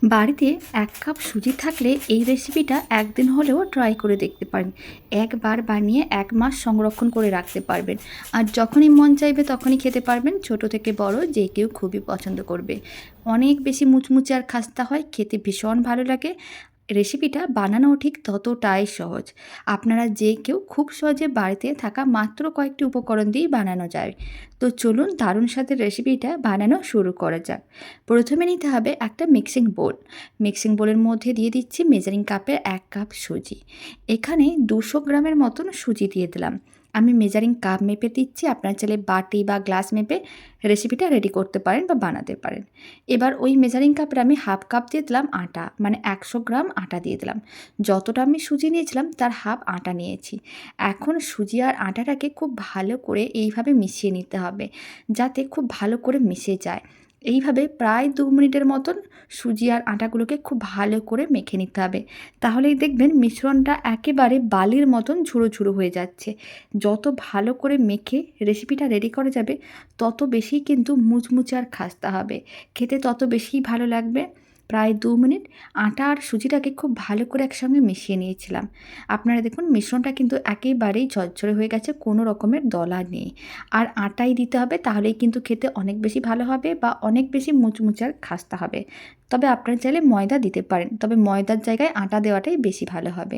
বাড়িতে ১ কাপ সুজি থাকলে এই রেসিপিটা একদিন হলেও ট্রাই করে দেখতে পারেন। একবার বানিয়ে ১ মাস সংরক্ষণ করে রাখতে পারবেন। আর যখনই মন চাইবে তখনই খেতে পারবেন। ছোট থেকে বড় যে কেউ খুবই পছন্দ করবে। অনেক বেশি মুচমুচে আর খাস্তা হয়, খেতে ভীষণ ভালো লাগে। রেসিপিটা বানানোও ঠিক ততটাই সহজ। আপনারা যে কেউ খুব সহজে বাড়িতে থাকা মাত্র কয়েকটি উপকরণ দিয়েই বানানো যায়। তো চলুন দারুণ স্বাদের রেসিপিটা বানানো শুরু করা যাক। প্রথমে নিতে হবে একটা মিক্সিং বোল। মিক্সিং বোলের মধ্যে দিয়ে দিচ্ছি মেজারিং কাপের ১ কাপ সুজি। এখানে ২০০ গ্রামের মতন সুজি দিয়ে দিলাম। আমি মেজারিং কাপ মেপে দিচ্ছি, আপনারা চাইলে বাটি বা গ্লাস মেপে রেসিপিটা রেডি করতে পারেন বা বানাতে পারেন। এবার ওই মেজারিং কাপের আমি হাফ কাপ দিয়ে দিলাম আটা, মানে ১০০ গ্রাম আটা দিয়ে দিলাম। যতটা আমি সুজি নিয়েছিলাম তার হাফ আটা নিয়েছি। এখন সুজি আর আটাটাকে খুব ভালো করে এইভাবে মিশিয়ে নিতে হবে, যাতে খুব ভালো করে মিশে যায়। এইভাবে প্রায় ২ মিনিটের মতন সুজি আর আটাগুলোকে খুব ভালো করে মেখে নিতে হবে। তাহলেই দেখবেন মিশ্রণটা একেবারে বালির মতন ঝুড়ো ঝুড়ো হয়ে যাচ্ছে। যত ভালো করে মেখে রেসিপিটা রেডি করা যাবে তত বেশি কিন্তু মুচমুচে আর খাস্তা হবে, খেতে তত বেশিই ভালো লাগবে। প্রায় ২ মিনিট আটা আর সুজিটাকে খুব ভালো করে একসঙ্গে মিশিয়ে নিয়েছিলাম। আপনারা দেখুন মিশ্রণটা কিন্তু একেবারেই ঝরঝরে হয়ে গেছে, কোনো রকমের দলা নেই। আর আটাই দিতে হবে, তাহলেই কিন্তু খেতে অনেক বেশি ভালো হবে বা অনেক বেশি মুচমুচে আর খাস্তা হবে। তবে আপনারা চাইলে ময়দা দিতে পারেন, তবে ময়দার জায়গায় আটা দেওয়াটাই বেশি ভালো হবে।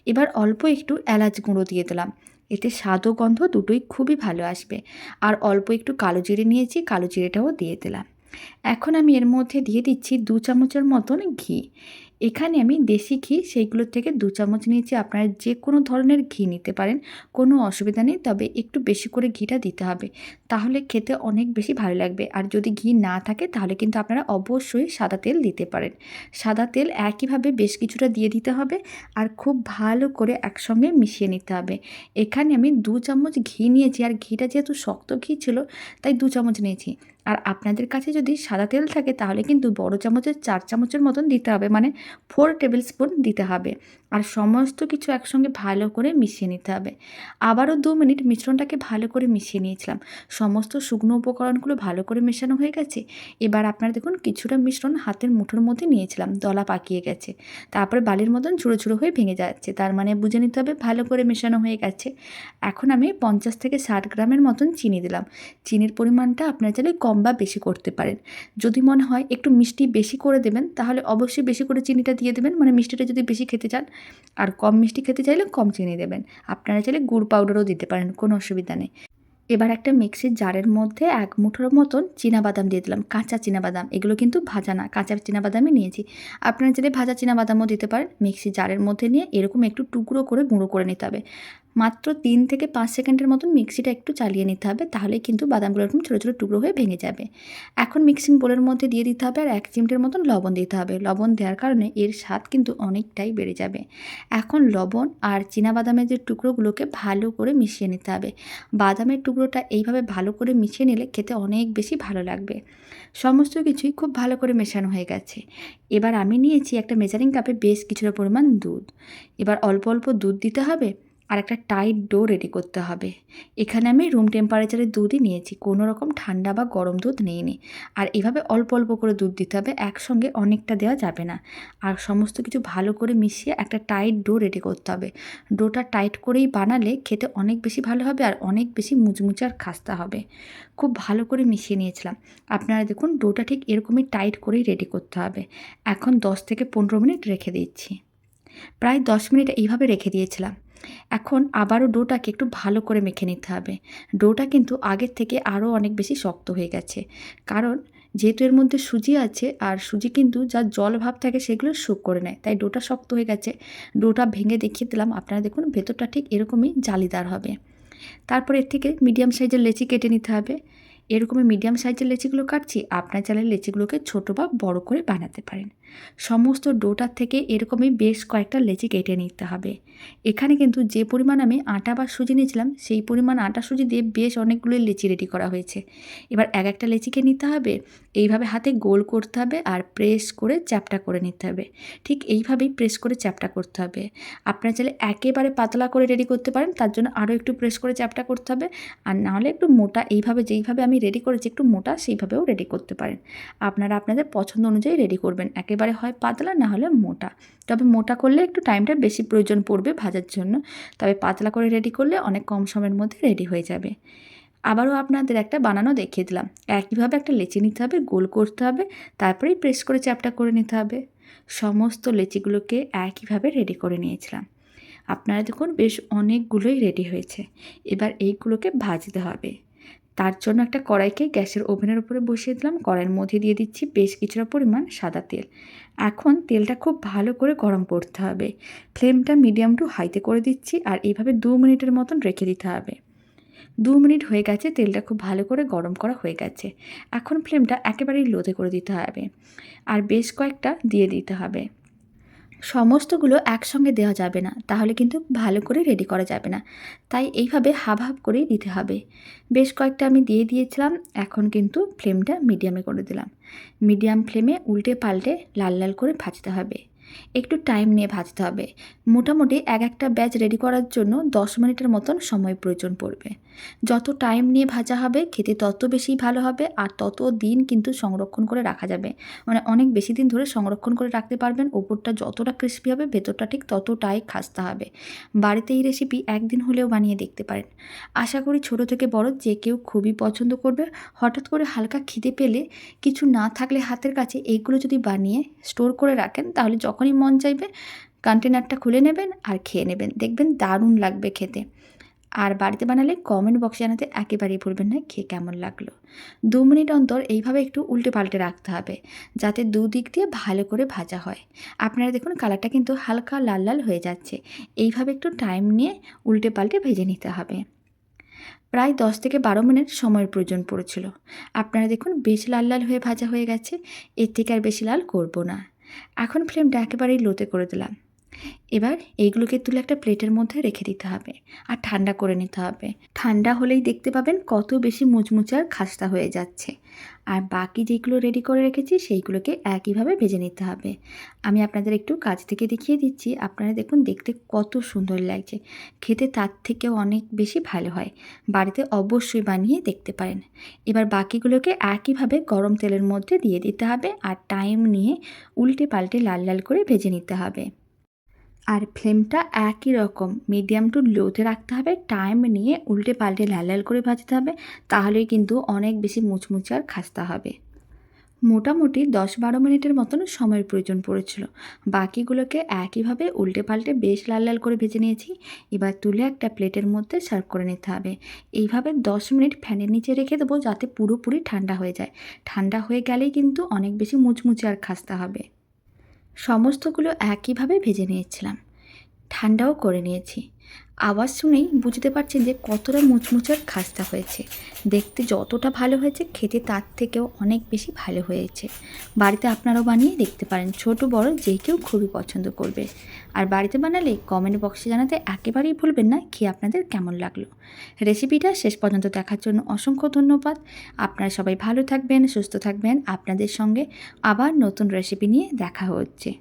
এবার অল্প একটু এলাচ গুঁড়ো দিয়ে দিলাম। এতে স্বাদ ও গন্ধ দুটোই খুবই ভালো আসবে। আর অল্প একটু কালো জিরে নিয়েছি, কালো জিরেটাও দিয়ে দিলাম। এখন আমি এর মধ্যে দিয়ে দিচ্ছি ২ চামচের মতন ঘি। এখানে আমি দেশি ঘি সেইগুলোর থেকে ২ চামচ নিয়েছি। আপনারা যে কোনো ধরনের ঘি নিতে পারেন, কোনো অসুবিধা নেই। তবে একটু বেশি করে ঘিটা দিতে হবে, তাহলে খেতে অনেক বেশি ভালো লাগবে। আর যদি ঘি না থাকে তাহলে কিন্তু আপনারা অবশ্যই সাদা তেল দিতে পারেন। সাদা তেল একইভাবে বেশ কিছুটা দিয়ে দিতে হবে আর খুব ভালো করে একসঙ্গে মিশিয়ে নিতে হবে। এখানে আমি ২ চামচ ঘি নিয়েছি, আর ঘিটা যেহেতু শক্ত ঘি ছিল তাই ২ চামচ নিয়েছি। আর আপনাদের কাছে যদি সাদা তেল থাকে তাহলে কিন্তু বড় চামচের ৪ চামচের মতন দিতে হবে, মানে 4 টেবিল স্পুন দিতে হবে। আর সমস্ত কিছু একসঙ্গে ভালো করে মিশিয়ে নিতে হবে। আবারও ২ মিনিট মিশ্রণটাকে ভালো করে মিশিয়ে নিয়েছিলাম। সমস্ত শুকনো উপকরণগুলো ভালো করে মেশানো হয়ে গেছে। এবার আপনারা দেখুন কিছুটা মিশ্রণ হাতের মুঠোর মধ্যে নিয়েছিলাম, দলা পাকিয়ে গেছে। তারপরে বালির মতন ঝুড়ো ঝুড়ো হয়ে ভেঙে যাচ্ছে, তার মানে বুঝে নিতে হবে ভালো করে মেশানো হয়ে গেছে। এখন আমি ৫০ থেকে ৬০ গ্রামের মতন চিনি দিলাম। চিনির পরিমাণটা আপনারা চাইলে কম বা বেশি করতে পারেন। যদি মনে হয় একটু মিষ্টি বেশি করে দেবেন তাহলে অবশ্যই বেশি করে চিনিটা দিয়ে দেবেন, মানে মিষ্টিটা যদি বেশি খেতে চান। আর কম মিষ্টি খেতে চাইলে কম চিনি দেবেন। আপনারা চাইলে গুড় পাউডারও দিতে পারেন, কোনো অসুবিধা নেই। এবার একটা মিক্সির জারের মধ্যে ১ মুঠোর মতন চীনাবাদাম দিয়ে দিলাম, কাঁচা চীনাবাদাম। এগুলো কিন্তু ভাজা না, কাঁচা চীনাবাদামই নিয়েছি। আপনারা চাইলে ভাজা চীনাবাদামও দিতে পারেন। মিক্সির জারের মধ্যে নিয়ে এরকম একটু টুকরো করে গুঁড়ো করে নিতে হবে। মাত্র ৩ থেকে ৫ সেকেন্ডের মতন মিক্সিটা একটু চালিয়ে নিতে হবে, তাহলেই কিন্তু বাদামগুলো এরকম ছোটো ছোটো টুকরো হয়ে ভেঙে যাবে। এখন মিক্সিং বোলের মধ্যে দিয়ে দিতে হবে আর ১ চিমটের মতন লবণ দিতে হবে। লবণ দেওয়ার কারণে এর স্বাদ কিন্তু অনেকটাই বেড়ে যাবে। এখন লবণ আর চীনাবাদামের যে টুকরোগুলোকে ভালো করে মিশিয়ে নিতে হবে। বাদামের টুকরোটা এইভাবে ভালো করে মিশিয়ে নিলে খেতে অনেক বেশি ভালো লাগবে। সমস্ত কিছুই খুব ভালো করে মেশানো হয়ে গেছে। এবার আমি নিয়েছি একটা মেজারিং কাপে বেশ কিছুটা পরিমাণ দুধ। এবার অল্প অল্প দুধ দিতে হবে আর একটা টাইট ডো রেডি করতে হবে। এখানে আমি রুম টেম্পারেচারের দুধই নিয়েছি, কোনো রকম ঠান্ডা বা গরম দুধ নিইনি। আর এভাবে অল্প অল্প করে দুধ দিতে হবে, একসঙ্গে অনেকটা দেওয়া যাবে না। আর সমস্ত কিছু ভালো করে মিশিয়ে একটা টাইট ডো রেডি করতে হবে। ডোটা টাইট করেই বানালে খেতে অনেক বেশি ভালো হবে আর অনেক বেশি মুচমুচে আর খাস্তা হবে। খুব ভালো করে মিশিয়ে নিয়েছিলাম। আপনারা দেখুন ডোটা ঠিক এরকমই টাইট করেই রেডি করতে হবে। এখন ১০ থেকে ১৫ মিনিট রেখে দিচ্ছি। প্রায় ১০ মিনিট এইভাবে রেখে দিয়েছিলাম। এখন আবারও ডোটাকে একটু ভালো করে মেখে নিতে হবে। ডোটা কিন্তু আগের থেকে আরও অনেক বেশি শক্ত হয়ে গেছে। কারণ যেহেতু এর মধ্যে সুজি আছে, আর সুজি কিন্তু যা জল ভাব থাকে সেগুলো শোক করে নেয়, তাই ডোটা শক্ত হয়ে গেছে। ডোটা ভেঙে দেখিয়ে দিলাম, আপনারা দেখুন ভেতরটা ঠিক এরকমই জালিদার হবে। তারপর এর থেকে মিডিয়াম সাইজের লেচি কেটে নিতে হবে। এরকমই মিডিয়াম সাইজের লেচিগুলো কাটছি, আপনার চাইলে লেচিগুলোকে ছোটো বা বড় করে বানাতে পারেন। সমস্ত ডোটার থেকে এরকমই বেশ কয়েকটা লেচি কেটে নিতে হবে। এখানে কিন্তু যে পরিমাণ আমি আটা বা সুজি নিয়েছিলাম সেই পরিমাণ আটা সুজি দিয়ে বেশ অনেকগুলো লেচি রেডি করা হয়েছে। এবার এক একটা লেচিকে নিতে হবে, এইভাবে হাতে গোল করতে হবে আর প্রেস করে চ্যাপ্টা করে নিতে হবে। ঠিক এইভাবেই প্রেস করে চ্যাপ্টা করতে হবে। আপনারা চাইলে একেবারে পাতলা করে রেডি করতে পারেন, তার জন্য আরও একটু প্রেস করে চ্যাপ্টা করতে হবে। আর নাহলে একটু মোটা, এইভাবে যেইভাবে আমি আমি রেডি করেছি একটু মোটা, সেইভাবেও রেডি করতে পারেন। আপনারা আপনাদের পছন্দ অনুযায়ী রেডি করবেন, একেবারে হয় পাতলা না হলে মোটা। তবে মোটা করলে একটু টাইমটা বেশি প্রয়োজন পড়বে ভাজার জন্য, তবে পাতলা করে রেডি করলে অনেক কম সময়ের মধ্যে রেডি হয়ে যাবে। আবারও আপনাদের একটা বানানো দেখিয়ে দিলাম। একইভাবে একটা লেচি নিতে হবে, গোল করতে হবে, তারপরেই প্রেস করে চ্যাপটা করে নিতে হবে। সমস্ত লেচিগুলোকে একইভাবে রেডি করে নিয়েছিলাম। আপনারা দেখুন বেশ অনেকগুলোই রেডি হয়েছে। এবার এইগুলোকে ভাজতে হবে। তার জন্য একটা কড়াইকে গ্যাসের ওভেনের উপরে বসিয়ে দিলাম। কড়াইয়ের মধ্যে দিয়ে দিচ্ছি বেশ কিছুটা পরিমাণ সাদা তেল। এখন তেলটা খুব ভালো করে গরম করতে হবে। ফ্লেমটা মিডিয়াম টু হাইতে করে দিচ্ছি, আর এইভাবে 2 মিনিটের মতন রেখে দিতে হবে। 2 মিনিট হয়ে গেছে, তেলটা খুব ভালো করে গরম করা হয়ে গেছে। এখন ফ্লেমটা একেবারেই লোতে করে দিতে হবে, আর বেশ কয়েকটা দিয়ে দিতে হবে। সমস্তগুলো একসঙ্গে দেওয়া যাবে না, তাহলে কিন্তু ভালো করে রেডি করা যাবে না। তাই এইভাবে হাফ হাফ করেই দিতে হবে। বেশ কয়েকটা আমি দিয়ে দিয়েছিলাম। এখন কিন্তু ফ্লেমটা মিডিয়ামে করে দিলাম। মিডিয়াম ফ্লেমে উল্টে পাল্টে লাল লাল করে ভাজতে হবে। একটু টাইম নিয়ে ভাজতে হবে। মোটামুটি একটা ব্যাচ রেডি করার জন্য 10 মিনিটের মতন সময় প্রয়োজন পড়বে। যত টাইম নিয়ে ভাজা হবে খেতে তত বেশি ভালো হবে, আর তত দিন কিন্তু সংরক্ষণ করে রাখা যাবে। মানে অনেক বেশি দিন ধরে সংরক্ষণ করে রাখতে পারবেন। ওপরটা যতটা ক্রিস্পি হবে ভেতরটা ঠিক ততটাই খাস্তা হবে। বাড়িতে এই রেসিপি একদিন হলেও বানিয়ে দেখতে পারেন। আশা করি ছোট থেকে বড় যে কেউ খুবই পছন্দ করবে। হঠাৎ করে হালকা খিদে পেলে কিছু না থাকলে হাতের কাছে এইগুলো যদি বানিয়ে স্টোর করে রাখেন, তাহলে যখনই মন চাইবে কন্টেনারটা খুলে নেবেন আর খেয়ে নেবেন, দেখবেন দারুণ লাগবে খেতে। আর বাড়িতে বানালে কমেন্ট বক্সে জানাতে একেবারেই ভুলবেন না খেয়ে কেমন লাগলো। 2 মিনিট অন্তর এইভাবে একটু উল্টে পাল্টে রাখতে হবে, যাতে দুদিক দিয়ে ভালো করে ভাজা হয়। আপনারা দেখুন কালারটা কিন্তু হালকা লাল লাল হয়ে যাচ্ছে। এইভাবে একটু টাইম নিয়ে উল্টে পাল্টে ভেজে নিতে হবে। প্রায় 10 থেকে 12 মিনিট সময়ের প্রয়োজন পড়েছিল। আপনারা দেখুন বেশ লাল লাল হয়ে ভাজা হয়ে গেছে। এর থেকে আর বেশি লাল করব না। এখন ফ্লেমটা একেবারেই লোতে করে দিলাম। এবার এইগুলোকে তুলে একটা প্লেটের মধ্যে রেখে দিতে হবে, আর ঠান্ডা করে নিতে হবে। ঠান্ডা হলেই দেখতে পাবেন কত বেশি মুচমুচে আর খাস্তা হয়ে যাচ্ছে। আর বাকি যেগুলো রেডি করে রেখেছি সেইগুলোকে একইভাবে ভেজে নিতে হবে। আমি আপনাদের একটু কাছ থেকে দেখিয়ে দিচ্ছি। আপনারা দেখুন দেখতে কত সুন্দর লাগছে, খেতে তার থেকেও অনেক বেশি ভালো হয়। বাড়িতে অবশ্যই বানিয়ে দেখতে পারেন। এবার বাকিগুলোকে একইভাবে গরম তেলের মধ্যে দিয়ে দিতে হবে, আর টাইম নিয়ে উল্টে পাল্টে লাল লাল করে ভেজে নিতে হবে। আর ফ্লেমটা একই রকম মিডিয়াম টু লোতে রাখতে হবে। টাইম নিয়ে উল্টে পাল্টে লাল লাল করে ভাজতে হবে, তাহলেই কিন্তু অনেক বেশি মুচমুচে আর খাস্তা হবে। মোটামুটি 10-12 মিনিটের মতন সময়ের প্রয়োজন পড়েছিল। বাকিগুলোকে একইভাবে উল্টে পাল্টে বেশ লাল লাল করে ভেজে নিয়েছি। এবার তুলে একটা প্লেটের মধ্যে সার্ভ করে নিতে হবে। এইভাবে 10 মিনিট ফ্যানের নিচে রেখে দেবো, যাতে পুরোপুরি ঠান্ডা হয়ে যায়। ঠান্ডা হয়ে গেলেই কিন্তু অনেক বেশি মুচমুচে আর খাস্তা হবে। সমস্তগুলো একইভাবে ভেজে নিয়েছিলাম, ঠান্ডাও করে নিয়েছি। আওয়াজ শুনেই বুঝতে পারছেন যে কতটা মুচমুচে আর খাস্তা হয়েছে। দেখতে যতটা ভালো হয়েছে খেতে তার থেকেও অনেক বেশি ভালো হয়েছে। বাড়িতে আপনারাও বানিয়ে দেখতে পারেন, ছোট বড় যে কেউ খুবই পছন্দ করবে। আর বাড়িতে বানালে কমেন্ট বক্সে জানাতে একেবারেই ভুলবেন না খেয়ে আপনাদের কেমন লাগলো। রেসিপিটা শেষ পর্যন্ত দেখার জন্য অসংখ্য ধন্যবাদ। আপনারা সবাই ভালো থাকবেন, সুস্থ থাকবেন। আপনাদের সঙ্গে আবার নতুন রেসিপি নিয়ে দেখা হচ্ছে।